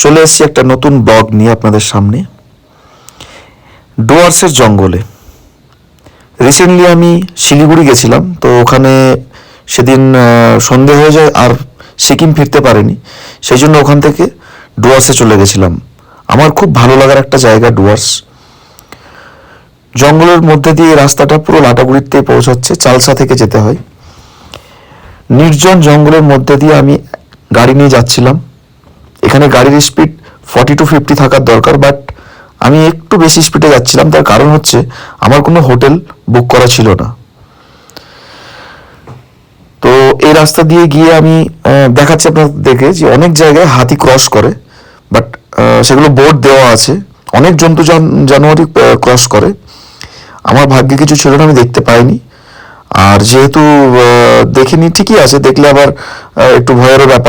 চলে এসেছি একটা নতুন ব্লগ নিয়ে আপনাদের সামনে। ডুয়ার্সের জঙ্গলে রিসেন্টলি আমি শিলিগুড়ি গেছিলাম, তো ওখানে সেদিন সন্ধে হয়ে যায় আর সিকিম ফিরতে পারিনি, সেই জন্য ওখান থেকে ডুয়ার্সে চলে গেছিলাম। আমার খুব ভালো লাগার একটা জায়গা ডুয়ার্স। জঙ্গলের মধ্যে দিয়ে রাস্তাটা পুরো লাটাগুড়িতে পৌঁছাচ্ছে, চালসা থেকে যেতে হয়। নির্জন জঙ্গলের মধ্যে দিয়ে আমি গাড়ি নিয়ে যাচ্ছিলাম। এখানে গাড়ির স্পিড 40 to 50 থাকার দরকার, বাট আমি একটু বেশি স্পিডে যাচ্ছিলাম। তার কারণ হচ্ছে আমার কোনো হোটেল বুক করা ছিল না। তো এই রাস্তা দিয়ে গিয়ে আমি দেখাচ্ছি আপনাদেরকে যে অনেক জায়গায় হাতি ক্রস করে, বাট সেগুলো বোর্ড দেওয়া আছে। অনেক জন্তু জানোয়ারই ক্রস করে। আমার ভাগ্যে কিছু ছিল না, আমি দেখতে পাইনি। আর যেহেতু দেখিনি, ঠিকই আছে, দেখলে আবার একটু ভয়েরও ব্যাপার